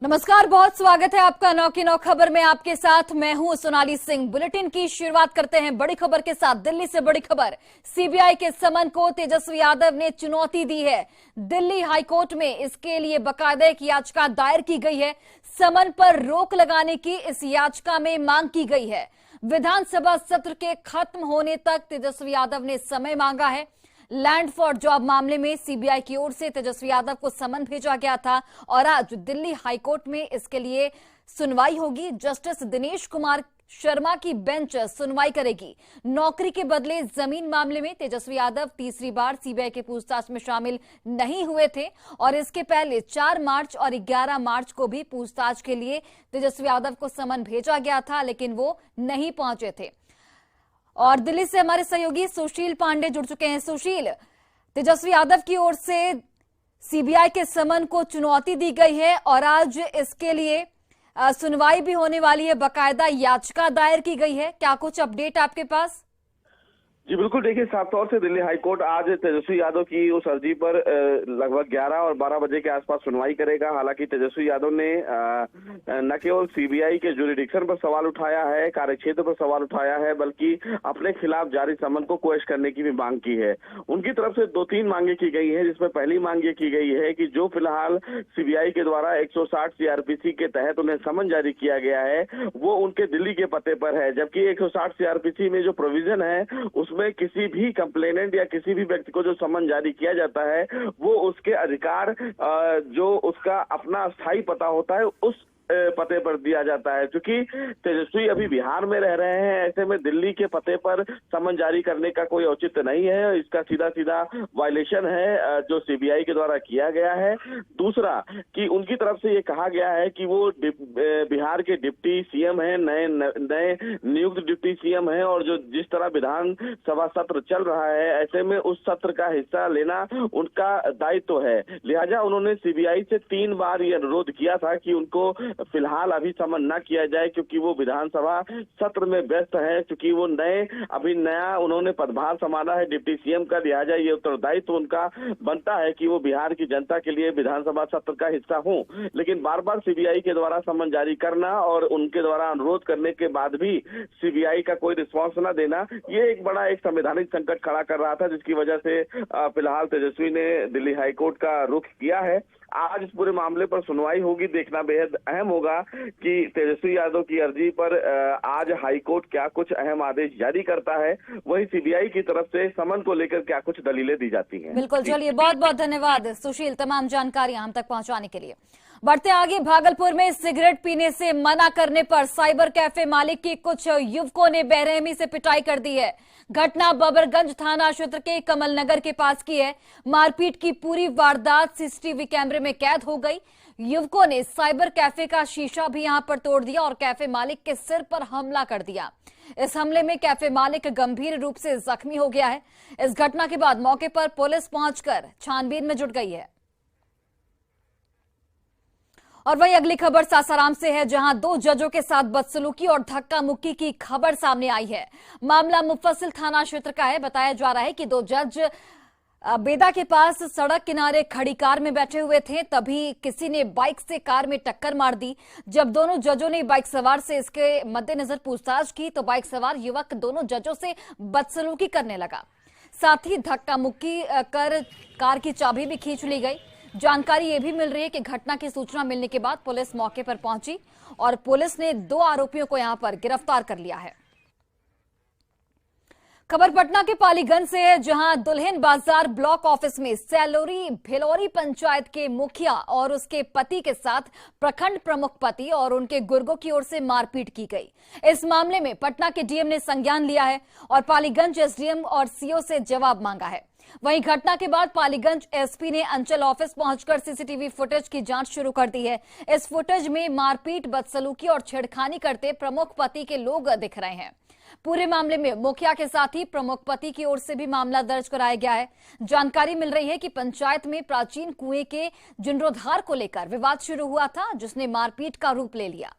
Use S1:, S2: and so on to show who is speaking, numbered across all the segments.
S1: नमस्कार, बहुत स्वागत है आपका 9 की 9 खबर में। आपके साथ मैं हूं सोनाली सिंह। बुलेटिन की शुरुआत करते हैं बड़ी खबर के साथ। दिल्ली से बड़ी खबर, सीबीआई के समन को तेजस्वी यादव ने चुनौती दी है। दिल्ली हाईकोर्ट में इसके लिए बाकायदा एक याचिका दायर की गई है। समन पर रोक लगाने की इस याचिका में मांग की गई है। विधानसभा सत्र के खत्म होने तक तेजस्वी यादव ने समय मांगा है। लैंड फॉर जॉब मामले में सीबीआई की ओर से तेजस्वी यादव को समन भेजा गया था और आज दिल्ली हाईकोर्ट में इसके लिए सुनवाई होगी। जस्टिस दिनेश कुमार शर्मा की बेंच सुनवाई करेगी। नौकरी के बदले जमीन मामले में तेजस्वी यादव तीसरी बार सीबीआई के पूछताछ में शामिल नहीं हुए थे और इसके पहले 4 मार्च और 11 मार्च को भी पूछताछ के लिए तेजस्वी यादव को समन भेजा गया था, लेकिन वो नहीं पहुंचे थे। और दिल्ली से हमारे सहयोगी सुशील पांडे जुड़ चुके हैं। सुशील, तेजस्वी यादव की ओर से सीबीआई के समन को चुनौती दी गई है और आज इसके लिए सुनवाई भी होने वाली है। बाकायदा याचिका दायर की गई है। क्या कुछ अपडेट आपके पास?
S2: जी बिल्कुल, देखिए साफ तौर से दिल्ली हाईकोर्ट आज तेजस्वी यादव की उस अर्जी पर लगभग 11 और 12 बजे के आसपास सुनवाई करेगा। हालांकि तेजस्वी यादव ने न केवल सीबीआई के ज्यूरिडिक्शन पर सवाल उठाया है, कार्यक्षेत्र पर सवाल उठाया है, बल्कि अपने खिलाफ जारी समन को क्वेश करने की भी मांग की है। उनकी तरफ से 2-3 मांगे की गई है, जिसमें पहली मांग ये की गई है कि जो फिलहाल सीबीआई के द्वारा 160 सीआरपीसी के तहत उन्हें समन जारी किया गया है वो उनके दिल्ली के पते पर है, जबकि 160 सीआरपीसी में जो प्रोविजन है उसमें किसी भी कंप्लेनेंट या किसी भी व्यक्ति को जो समन जारी किया जाता है वो उसके अधिकार जो उसका अपना स्थायी पता होता है उस पते पर दिया जाता है। क्योंकि तेजस्वी अभी बिहार में रह रहे हैं, ऐसे में दिल्ली के पते पर समन जारी करने का कोई औचित्य नहीं है। इसका सीधा सीधा वायलेशन है जो सीबीआई के द्वारा किया गया है। दूसरा कि उनकी तरफ से ये कहा गया है कि वो बिहार के डिप्टी सीएम हैं, नए नियुक्त डिप्टी सीएम हैं और जो जिस तरह विधानसभा सत्र चल रहा है ऐसे में उस सत्र का हिस्सा लेना उनका दायित्व है। लिहाजा उन्होंने सीबीआई से 3 बार ये अनुरोध किया था कि उनको फिलहाल अभी समन न किया जाए, क्योंकि वो विधानसभा सत्र में व्यस्त है। क्योंकि वो नया उन्होंने पदभार संभाला है डिप्टी सीएम का, लिहाजा ये उत्तरदायित्व उनका बनता है कि वो बिहार की जनता के लिए विधानसभा सत्र का हिस्सा हो। लेकिन बार बार सीबीआई के द्वारा समन जारी करना और उनके द्वारा अनुरोध करने के बाद भी सीबीआई का कोई रिस्पॉन्स न देना, ये एक बड़ा एक संवैधानिक संकट खड़ा कर रहा था, जिसकी वजह से फिलहाल तेजस्वी ने दिल्ली हाईकोर्ट का रुख किया है। आज इस पूरे मामले पर सुनवाई होगी। देखना बेहद अहम होगा कि तेजस्वी यादव की अर्जी पर आज हाईकोर्ट क्या कुछ अहम आदेश जारी करता है, वही सीबीआई की तरफ से समन को लेकर क्या कुछ दलीलें दी जाती हैं।
S1: बिल्कुल, चलिए बहुत बहुत धन्यवाद सुशील तमाम जानकारियां हम तक पहुंचाने के लिए। बढ़ते आगे, भागलपुर में सिगरेट पीने से मना करने पर साइबर कैफे मालिक की कुछ युवकों ने बेरहमी से पिटाई कर दी है। घटना बबरगंज थाना क्षेत्र के कमल नगर के पास की है। मारपीट की पूरी वारदात सीसीटीवी कैमरे में कैद हो गई। युवकों ने साइबर कैफे का शीशा भी यहां पर तोड़ दिया और कैफे मालिक के सिर पर हमला कर दिया। इस हमले में कैफे मालिक गंभीर रूप से जख्मी हो गया है। इस घटना के बाद मौके पर पुलिस पहुंचकर छानबीन में जुट गई है। और वही अगली खबर सासाराम से है, जहां 2 जजों के साथ बदसलूकी और धक्का मुक्की की खबर सामने आई है। मामला मुफस्सिल थाना क्षेत्र का है। बताया जा रहा है कि 2 जज बेदा के पास सड़क किनारे खड़ी कार में बैठे हुए थे, तभी किसी ने बाइक से कार में टक्कर मार दी। जब दोनों जजों ने बाइक सवार से इसके मद्देनजर पूछताछ की तो बाइक सवार युवक दोनों जजों से बदसलूकी करने लगा। साथ ही धक्का मुक्की कर कार की चाबी भी खींच ली गई। जानकारी ये भी मिल रही है कि घटना की सूचना मिलने के बाद पुलिस मौके पर पहुंची और पुलिस ने 2 आरोपियों को यहां पर गिरफ्तार कर लिया है। खबर पटना के पालीगंज से है, जहां दुल्हिन बाजार ब्लॉक ऑफिस में सैलोरी भिलौरी पंचायत के मुखिया और उसके पति के साथ प्रखंड प्रमुख पति और उनके गुर्गों की ओर से मारपीट की गई। इस मामले में पटना के डीएम ने संज्ञान लिया है और पालीगंज एसडीएम और सीओ से जवाब मांगा है। वहीं घटना के बाद पालीगंज एसपी ने अंचल ऑफिस पहुंचकर सीसीटीवी फुटेज की जांच शुरू कर दी है। इस फुटेज में मारपीट, बदसलूकी और छेड़खानी करते प्रमुख पति के लोग दिख रहे हैं। पूरे मामले में मुखिया के साथ ही प्रमुख पति की ओर से भी मामला दर्ज कराया गया है। जानकारी मिल रही है कि पंचायत में प्राचीन कुएं के जीर्णोद्धार को लेकर विवाद शुरू हुआ था, जिसने मारपीट का रूप ले लिया।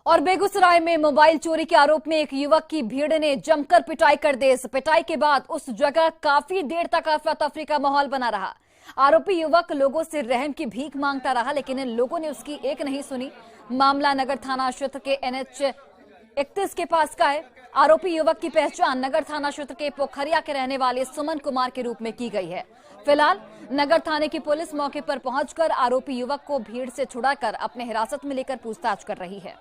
S1: और बेगूसराय में मोबाइल चोरी के आरोप में एक युवक की भीड़ ने जमकर पिटाई कर दी। इस पिटाई के बाद उस जगह काफी देर तक अफरा तफरी का माहौल बना रहा। आरोपी युवक लोगों से रहम की भीख मांगता रहा, लेकिन इन लोगों ने उसकी एक नहीं सुनी। मामला नगर थाना क्षेत्र के NH 31 के पास का है। आरोपी युवक की पहचान नगर थाना क्षेत्र के पोखरिया के रहने वाले सुमन कुमार के रूप में की गई है। फिलहाल नगर थाने की पुलिस मौके पर पहुंचकर आरोपी युवक को भीड़ से छुड़ाकर अपने हिरासत में लेकर पूछताछ कर रही है।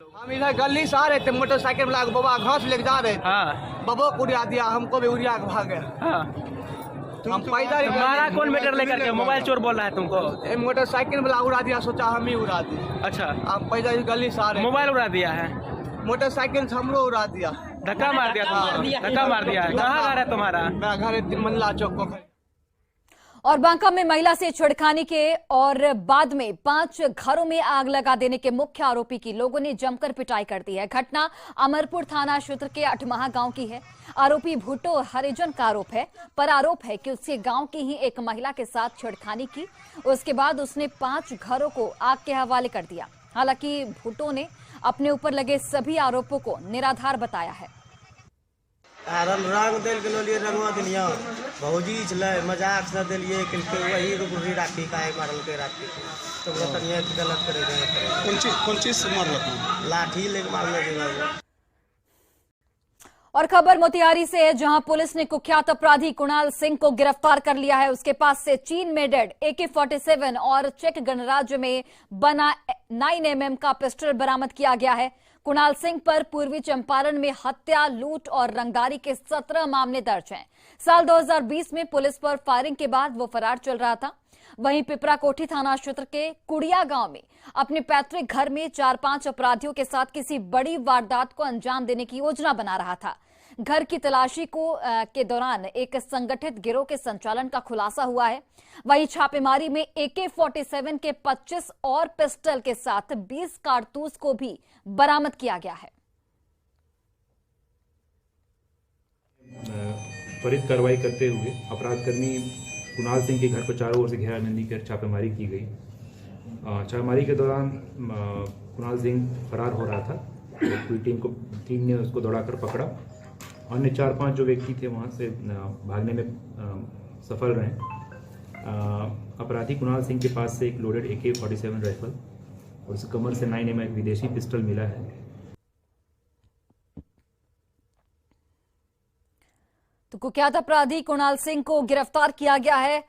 S3: हम इधर गली से आ रहे थे, मोटरसाइकिल वाला बाबा घास लेके जा रहे थे।
S4: हाँ।
S3: बाबा को उड़ा दिया, हमको भी उड़ा के भाग गया।
S4: हाँ।
S3: हम पैदल
S4: तुम्हारा कौन मैटर लेकर के मोबाइल चोर बोल रहा है तुमको?
S3: मोटरसाइकिल वाला उड़ा दिया, सोचा हम ही उड़ा दिए।
S4: अच्छा,
S3: हम पैदल गली से आ रहे
S4: मोबाइल उड़ा दिया है,
S3: मोटरसाइकिल से हमरो उड़ा दिया,
S4: धक्का मार दिया तुमको? धक्का मार दिया है। कहाँ घर है तुम्हारा?
S3: मेरा घर है 3 मंजिला चौक पोखर।
S1: और बांका में महिला से छेड़खानी के और बाद में 5 घरों में आग लगा देने के मुख्य आरोपी की लोगों ने जमकर पिटाई कर दी है। घटना अमरपुर थाना क्षेत्र के अठमाहा गांव की है। आरोपी भुट्टो हरिजन का आरोप है कि उसके गांव की ही एक महिला के साथ छेड़खानी की। उसके बाद उसने 5 घरों को आग के हवाले कर दिया। हालांकि भुट्टो ने अपने ऊपर लगे सभी आरोपों को निराधार बताया है।
S5: रंग दिल के लिए रंगवा दिलिया भौजी चले मजाक से दिलिए कि वही गुरी राखी काहे मारल के राखी तो तनिया गलत करे गए।
S6: कौन चीज से मारल?
S5: लाठी लेके मारने देगा।
S1: और खबर मोतिहारी से है, जहां पुलिस ने कुख्यात अपराधी कुणाल सिंह को गिरफ्तार कर लिया है। उसके पास से चीन मेडेड AK-47 और चेक गणराज्य में बना 9mm का पिस्टल बरामद किया गया है। कुणाल सिंह पर पूर्वी चंपारण में हत्या, लूट और रंगदारी के 17 मामले दर्ज हैं। साल 2020 में पुलिस पर फायरिंग के बाद वो फरार चल रहा था। वहीं पिपरा कोठी थाना क्षेत्र के कुड़िया गांव में अपने पैतृक घर में 4-5 अपराधियों के साथ किसी बड़ी वारदात को अंजाम देने की योजना बना रहा था। घर की तलाशी के दौरान एक संगठित गिरोह के संचालन का खुलासा हुआ है। वहीं छापेमारी में AK-47 के 25 और पिस्टल के साथ 20 कारतूस को भी बरामद किया गया है।
S7: त्वरित कार्रवाई करते हुए अपराधकर्मी कुणाल सिंह के घर पर चारों ओर से घेराबंदी कर छापेमारी की गई। छापेमारी के दौरान कुणाल सिंह फरार हो रहा था। पूरी टीम ने उसको दौड़ाकर पकड़ा। अन्य 4-5 जो व्यक्ति थे वहां से भागने में सफल रहे। अपराधी कुणाल सिंह के पास से एक लोडेड AK-47 राइफल और उसके कमर से 9mm एक विदेशी पिस्टल मिला है।
S1: तो कुख्यात अपराधी कुणाल सिंह को गिरफ्तार किया गया है।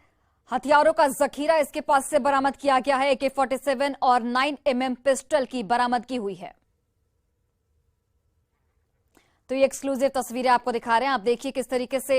S1: हथियारों का जखीरा इसके पास से बरामद किया गया है। AK-47 और 9mm पिस्टल की बरामदगी हुई है। तो ये एक्सक्लूसिव तस्वीरें आपको दिखा रहे हैं। आप देखिए किस तरीके से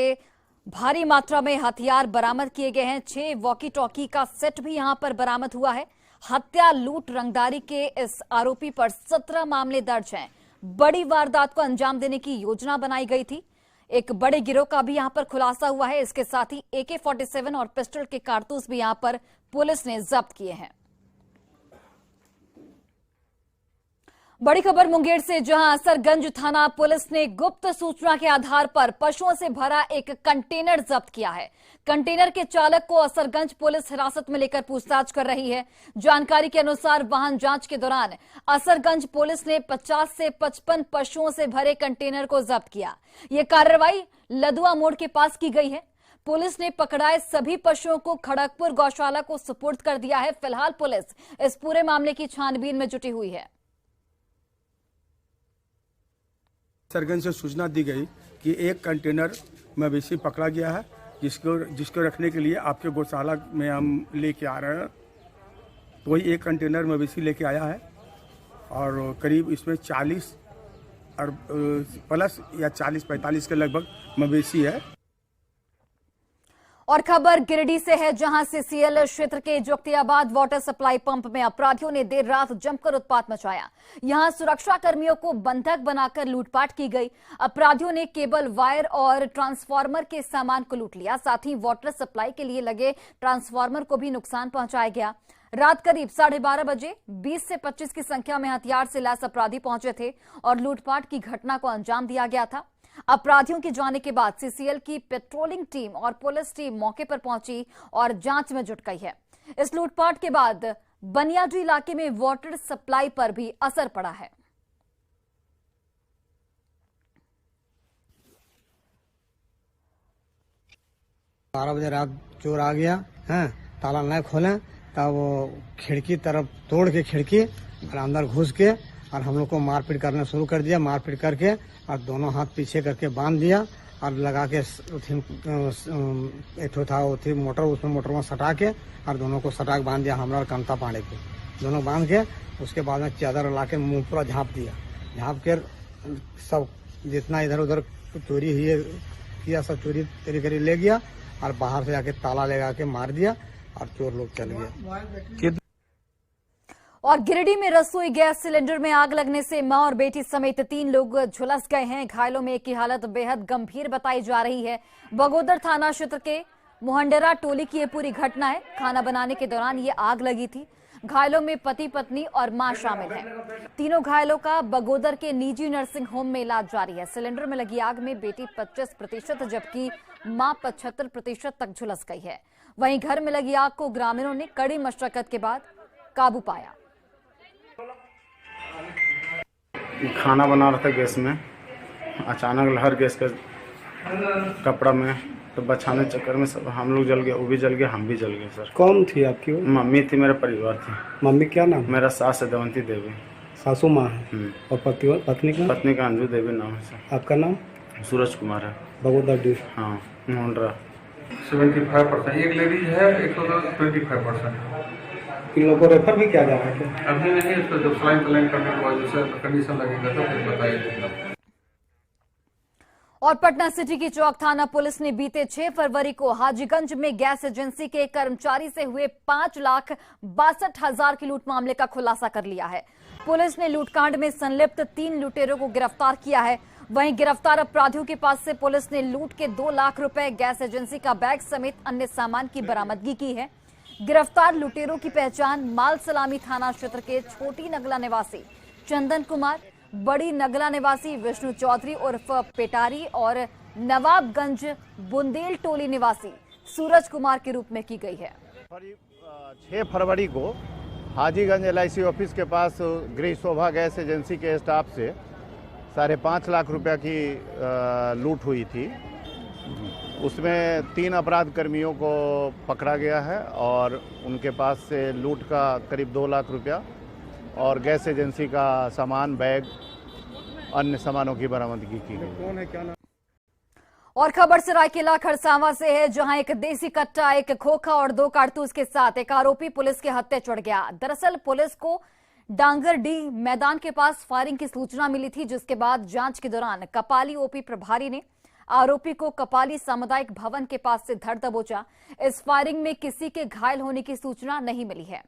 S1: भारी मात्रा में हथियार बरामद किए गए हैं। 6 वॉकी टॉकी का सेट भी यहां पर बरामद हुआ है। हत्या, लूट, रंगदारी के इस आरोपी पर 17 मामले दर्ज हैं। बड़ी वारदात को अंजाम देने की योजना बनाई गई थी। एक बड़े गिरोह का भी यहां पर खुलासा हुआ है। इसके साथ ही AK-47 और पिस्टल के कारतूस भी यहां पर पुलिस ने जब्त किए हैं। बड़ी खबर मुंगेर से, जहां असरगंज थाना पुलिस ने गुप्त सूचना के आधार पर पशुओं से भरा एक कंटेनर जब्त किया है। कंटेनर के चालक को असरगंज पुलिस हिरासत में लेकर पूछताछ कर रही है। जानकारी के अनुसार वाहन जांच के दौरान असरगंज पुलिस ने 50 से 55 पशुओं से भरे कंटेनर को जब्त किया। यह कार्रवाई लदुआ मोड़ के पास की गई है। पुलिस ने पकड़ाए सभी पशुओं को खड़गपुर गौशाला को सुपुर्द कर दिया है। फिलहाल पुलिस इस पूरे मामले की छानबीन में जुटी हुई है।
S6: सरगंज से सूचना दी गई कि एक कंटेनर मवेशी पकड़ा गया है, जिसको रखने के लिए आपके गौशाला में हम लेके आ रहे हैं। तो वही एक कंटेनर मवेशी लेके आया है और करीब इसमें 40 और प्लस या 40-45 के लगभग मवेशी है।
S1: और खबर गिरिडीह से है, जहां CCL क्षेत्र के जोगतियाबाद वाटर सप्लाई पंप में अपराधियों ने देर रात जमकर उत्पात मचाया। यहां सुरक्षा कर्मियों को बंधक बनाकर लूटपाट की गई। अपराधियों ने केबल, वायर और ट्रांसफार्मर के सामान को लूट लिया। साथ ही वाटर सप्लाई के लिए लगे ट्रांसफार्मर को भी नुकसान पहुंचाया गया। रात करीब 12:30 बजे 20 से 25 की संख्या में हथियार से लैस अपराधी पहुंचे थे और लूटपाट की घटना को अंजाम दिया गया था। अपराधियों के जाने के बाद CCL की पेट्रोलिंग टीम और पुलिस टीम मौके पर पहुंची और जांच में जुट गई है। इस लूटपाट के बाद बनियाडी इलाके में वाटर सप्लाई पर भी असर पड़ा है।
S5: 12 बजे रात चोर आ गया है, ताला नहीं खोले तब वो खिड़की तरफ तोड़ के खिड़की और अंदर घुस के और हम लोग को मारपीट करना शुरू कर दिया। मारपीट करके और दोनों हाथ पीछे करके बांध दिया और लगा के एक था वो थी मोटर, उसमें मोटर में सटा के और दोनों को सटा के बांध दिया हमरा और कांता पांडे पे, दोनों बांध के उसके बाद में चादर ला के मुँह पूरा झाँप दिया। झाँप कर सब जितना इधर उधर चोरी हुई किया सब चोरी तेरी करी ले गया और बाहर से जाके ताला लगा के मार दिया और चोर लोग चल गया।
S1: और गिरिडीह में रसोई गैस सिलेंडर में आग लगने से मां और बेटी समेत 3 लोग झुलस गए हैं। घायलों में एक की हालत बेहद गंभीर बताई जा रही है। बगोदर थाना क्षेत्र के मुहंडरा टोली की ये पूरी घटना है। खाना बनाने के दौरान ये आग लगी थी। घायलों में पति पत्नी और मां शामिल हैं। तीनों घायलों का बगोदर के निजी नर्सिंग होम में इलाज जारी है। सिलेंडर में लगी आग में बेटी 25% जबकि मां 75% तक झुलस गई है। वहीं घर में लगी आग को ग्रामीणों ने कड़ी मशक्कत के बाद काबू पाया।
S8: खाना बना रहा था गैस में, अचानक लहर गैस का कपड़ा में तो बचाने चक्कर में सब हम लोग जल गए, वो भी जल गए, हम भी जल गए सर।
S9: कौन थी आपकी?
S8: मम्मी थी, मेरा परिवार थी।
S9: मम्मी क्या नाम?
S8: मेरा सास है दवंती देवी।
S9: सासू माँ है। और पत्नी का
S8: अंजू देवी नाम है सर।
S9: आपका नाम?
S8: सूरज कुमार है।
S9: बगोदर डिस्ट्रिक्ट।
S8: हाँ, मुहंडरा।
S10: 75%, एक लेडीज है, 125%।
S9: इन लोगों को रेफर भी किया जा रहा है?
S10: अभी नहीं, इसको जब सलाइन करने के बाद जैसे कंडीशन लगेगा तो फिर बताइए।
S1: और पटना सिटी की चौक थाना पुलिस ने बीते 6 फरवरी को हाजीगंज में गैस एजेंसी के एक कर्मचारी से हुए 5,62,000 की लूट मामले का खुलासा कर लिया है। पुलिस ने लूटकांड में संलिप्त 3 लुटेरों को गिरफ्तार किया है। वहीं गिरफ्तार अपराधियों के पास से पुलिस ने लूट के 2 लाख रुपए, गैस एजेंसी का बैग समेत अन्य सामान की बरामदगी की है। गिरफ्तार लुटेरों की पहचान माल सलामी थाना क्षेत्र के छोटी नगला निवासी चंदन कुमार, बड़ी नगला निवासी विष्णु चौधरी उर्फ पेटारी और नवाबगंज बुंदेल टोली निवासी सूरज कुमार के रूप में की गई है।
S11: 6 फरवरी को हाजीगंज LIC ऑफिस के पास गृह शोभा गैस एजेंसी के स्टाफ से 5.5 लाख रुपया की लूट हुई थी। उसमें 3 अपराध कर्मियों को पकड़ा गया है और उनके पास से लूट का करीब 2 लाख रुपया और गैस एजेंसी का सामान, बैग, अन्य सामानों की बरामदगी की गई।
S9: कौन है, क्या नाम?
S1: और खबर सरायकेला खरसावां से है, जहां एक देसी कट्टा, एक खोखा और 2 कारतूस के साथ एक आरोपी पुलिस के हत्थे चढ़ गया। दरअसल पुलिस को डांगरडीह मैदान के पास फायरिंग की सूचना मिली थी, जिसके बाद जांच के दौरान कपाली OP प्रभारी ने आरोपी को कपाली सामुदायिक भवन के पास से धर दबोचा। इस फायरिंग में किसी के घायल होने की सूचना नहीं मिली है।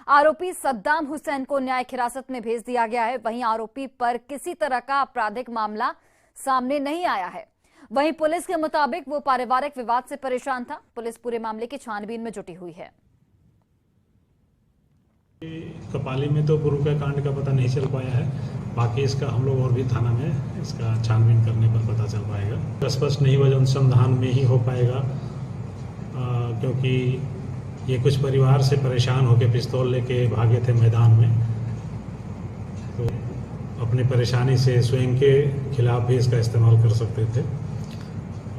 S1: आरोपी सद्दाम हुसैन को न्यायिक हिरासत में भेज दिया गया है। वहीं आरोपी पर किसी तरह का आपराधिक मामला सामने नहीं आया है। वहीं पुलिस के मुताबिक वो पारिवारिक विवाद से परेशान था। पुलिस पूरे मामले की छानबीन में जुटी हुई है।
S12: कपाली में तो गुरु का कांड का पता नहीं चल पाया है, बाकी इसका हम लोग और भी थाना में इसका छानबीन करने पर पता चल पाएगा। स्पष्ट नहीं हुआ, अनुसंधान में ही हो पाएगा, क्योंकि ये कुछ परिवार से परेशान होकर पिस्तौल लेके भागे थे मैदान में, तो अपनी परेशानी से स्वयं के खिलाफ भी इसका इस्तेमाल कर सकते थे।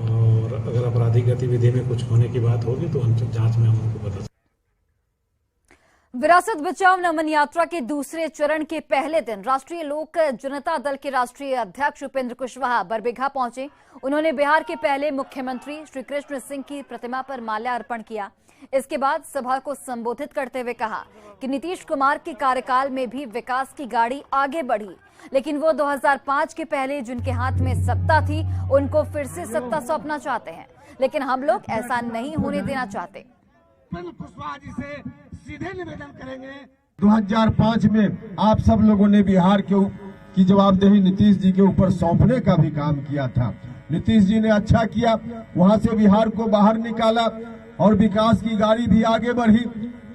S12: और अगर आपराधिक गतिविधि में कुछ होने की बात होगी तो जांच में हम उनको बता।
S1: विरासत बचाओ नमन यात्रा के दूसरे चरण के पहले दिन राष्ट्रीय लोक जनता दल के राष्ट्रीय अध्यक्ष उपेंद्र कुशवाहा बरबीघा पहुंचे। उन्होंने बिहार के पहले मुख्यमंत्री श्री कृष्ण सिंह की प्रतिमा पर माल्यार्पण किया। इसके बाद सभा को संबोधित करते हुए कहा कि नीतीश कुमार के कार्यकाल में भी विकास की गाड़ी आगे बढ़ी, लेकिन वो 2005 के पहले जिनके हाथ में सत्ता थी उनको फिर से सत्ता सौंपना चाहते हैं, लेकिन हम लोग ऐसा नहीं होने देना चाहते।
S13: कुशवाहा जी से सीधे निवेदन करेंगे। 2005 में आप सब लोगों ने बिहार की जवाबदेही नीतीश जी के ऊपर सौंपने का भी काम किया था। नीतीश जी ने अच्छा किया, वहां से बिहार को बाहर निकाला और विकास की गाड़ी भी आगे बढ़ी।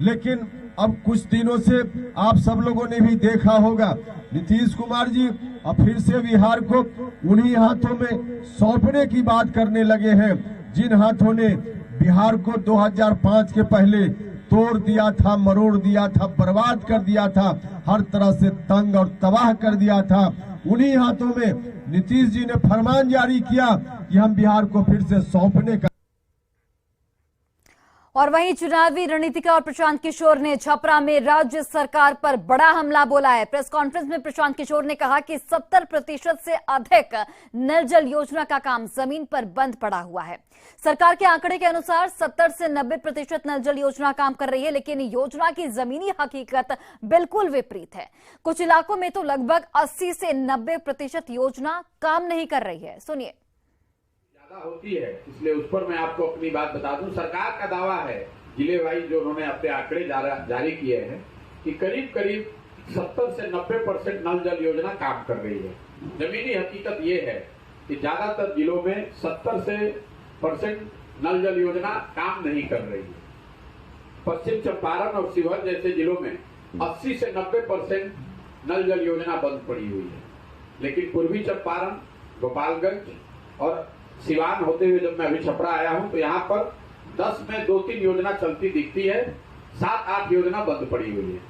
S13: लेकिन अब कुछ दिनों से आप सब लोगों ने भी देखा होगा, नीतीश कुमार जी अब फिर से बिहार को उन्हीं हाथों में सौंपने की बात करने लगे हैं जिन हाथों ने बिहार को 2005 के पहले तोड़ दिया था, मरोड़ दिया था, बर्बाद कर दिया था, हर तरह से तंग और तबाह कर दिया था। उन्हीं हाथों में नीतीश जी ने फरमान जारी किया कि हम बिहार को फिर से सौंपने का
S1: और वहीं चुनावी रणनीतिकार प्रशांत किशोर ने छपरा में राज्य सरकार पर बड़ा हमला बोला है। प्रेस कॉन्फ्रेंस में प्रशांत किशोर ने कहा कि 70% से अधिक नल जल योजना का काम जमीन पर बंद पड़ा हुआ है। सरकार के आंकड़े के अनुसार 70 से 90% नल जल योजना काम कर रही है, लेकिन योजना की जमीनी हकीकत बिल्कुल विपरीत है। कुछ इलाकों में तो लगभग 80 से 90% योजना काम नहीं कर रही है। सुनिए।
S14: होती है, इसलिए उस पर मैं आपको अपनी बात बता दूं। सरकार का दावा है जिले वाइज जो उन्होंने अपने आंकड़े जारी किए हैं कि करीब 70 से 90% नल जल योजना काम कर रही है। जमीनी हकीकत ये है कि ज्यादातर जिलों में 70 से % नल जल योजना काम नहीं कर रही है। पश्चिम चंपारण और शिवहर जैसे जिलों में 80 से 90% नल जल योजना बंद पड़ी हुई है, लेकिन पूर्वी चंपारण, गोपालगंज और सिवान होते हुए जब मैं अभी छपरा आया हूं तो यहाँ पर 10 में 2-3 योजना चलती दिखती है, 7-8 योजना बंद पड़ी हुई है।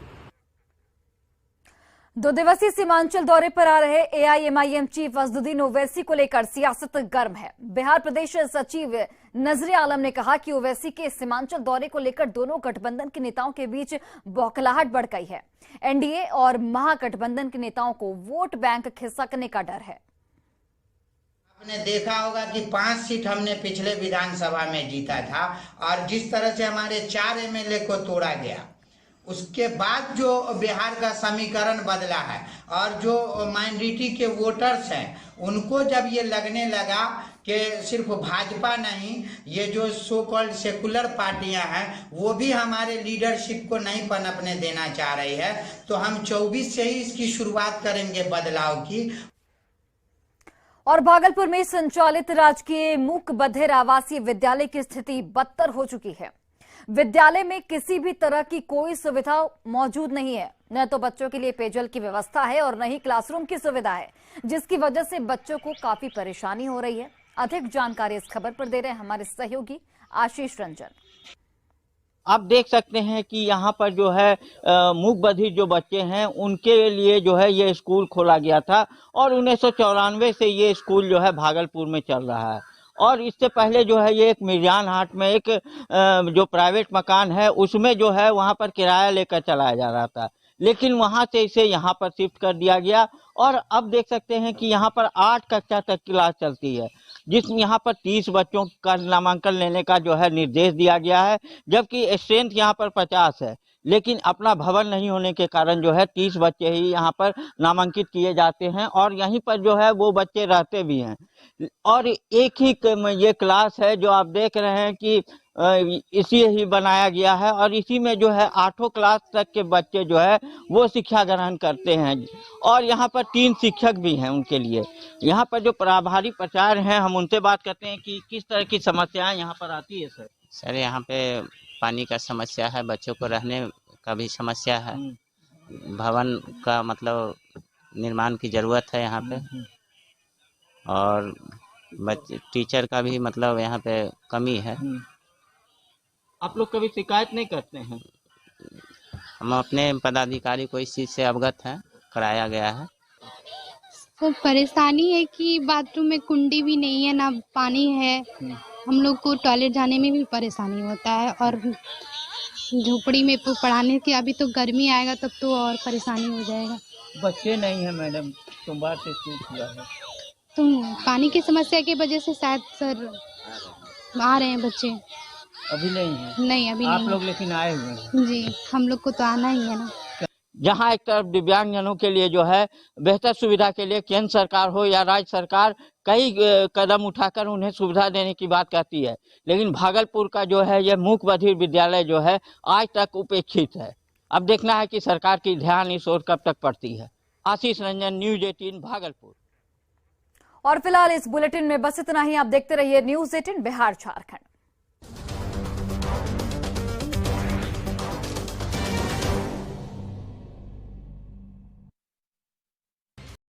S1: 2 दिवसीय सीमांचल दौरे पर आ रहे एआईएमआईएम चीफ असदुद्दीन ओवैसी को लेकर सियासत गर्म है। बिहार प्रदेश सचिव नजरे आलम ने कहा कि ओवैसी के सीमांचल दौरे को लेकर दोनों गठबंधन के नेताओं के बीच बौखलाहट बढ़ गई है। एनडीए और महागठबंधन के नेताओं को वोट बैंक खिसकने का डर है।
S15: आपने देखा होगा कि 5 सीट हमने पिछले विधानसभा में जीता था और जिस तरह से हमारे 4 एमएलए को तोड़ा गया, उसके बाद जो बिहार का समीकरण बदला है और जो माइनॉरिटी के वोटर्स हैं उनको जब ये लगने लगा कि सिर्फ भाजपा नहीं, ये जो सो कॉल्ड सेकुलर पार्टियां हैं वो भी हमारे लीडरशिप को नहीं पनपने देना चाह रही है, तो हम 24 से ही इसकी शुरुआत करेंगे बदलाव की।
S1: और भागलपुर में संचालित राजकीय मूक बधिर आवासीय विद्यालय की स्थिति बदतर हो चुकी है। विद्यालय में किसी भी तरह की कोई सुविधा मौजूद नहीं है, न तो बच्चों के लिए पेयजल की व्यवस्था है और न ही क्लासरूम की सुविधा है, जिसकी वजह से बच्चों को काफी परेशानी हो रही है। अधिक जानकारी इस खबर पर दे रहे हैं हमारे सहयोगी आशीष रंजन।
S16: आप देख सकते हैं कि यहाँ पर जो है मूक बधिर जो बच्चे हैं उनके लिए जो है ये स्कूल खोला गया था और 1994 से ये स्कूल जो है भागलपुर में चल रहा है। और इससे पहले जो है ये एक मिर्जान हाट में एक जो प्राइवेट मकान है उसमें जो है वहाँ पर किराया लेकर चलाया जा रहा था, लेकिन वहाँ से इसे यहाँ पर शिफ्ट कर दिया गया। और अब देख सकते हैं कि यहाँ पर 8 कक्षा तक क्लास चलती है, जिसमें यहाँ पर 30 बच्चों का नामांकन लेने का जो है निर्देश दिया गया है, जबकि स्ट्रेंथ यहाँ पर 50 है, लेकिन अपना भवन नहीं होने के कारण जो है 30 बच्चे ही यहाँ पर नामांकित किए जाते हैं और यहीं पर जो है वो बच्चे रहते भी हैं। और एक ही ये क्लास है जो आप देख रहे हैं कि इसी ही बनाया गया है और इसी में जो है 8वीं क्लास तक के बच्चे जो है वो शिक्षा ग्रहण करते हैं। और यहाँ पर 3 शिक्षक भी हैं उनके लिए। यहाँ पर जो प्रभारी प्राचार्य हैं हम उनसे बात करते हैं कि किस तरह की समस्याएं यहाँ पर आती है।
S17: सर यहाँ पे पानी का समस्या है, बच्चों को रहने का भी समस्या है, भवन का मतलब निर्माण की जरूरत है यहाँ पे, और बच्चे टीचर का भी मतलब यहाँ पे कमी है।
S16: आप लोग कभी शिकायत नहीं करते हैं?
S17: हम अपने पदाधिकारी को इस चीज़ से अवगत हैं, कराया गया है।
S18: तो परेशानी है कि बाथरूम में कुंडी भी नहीं है, ना पानी है, हम लोग को टॉयलेट जाने में भी परेशानी होता है और झोपड़ी में पढ़ाने की अभी तो गर्मी आएगा तब तो और परेशानी हो जाएगा।
S16: बच्चे नहीं है मैडम, सोमवार से शुरू हुआ है।
S18: तो पानी की समस्या की वजह से शायद सर आ रहे हैं बच्चे।
S16: अभी नहीं है?
S18: नहीं अभी
S16: आप
S18: नहीं।
S16: लोग लेकिन आए हुए हैं?
S18: जी हम लोग को तो आना ही है ना।
S16: जहां एक तरफ दिव्यांगजनों के लिए जो है बेहतर सुविधा के लिए केंद्र सरकार हो या राज्य सरकार कई कदम उठाकर उन्हें सुविधा देने की बात कहती है, लेकिन भागलपुर का जो है यह मूक बधिर विद्यालय जो है आज तक उपेक्षित है। अब देखना है कि सरकार की ध्यान इस ओर कब तक पड़ती है। आशीष रंजन, न्यूज 18 भागलपुर।
S1: और फिलहाल इस बुलेटिन में बस इतना ही। आप देखते रहिए न्यूज 18 बिहार झारखंड।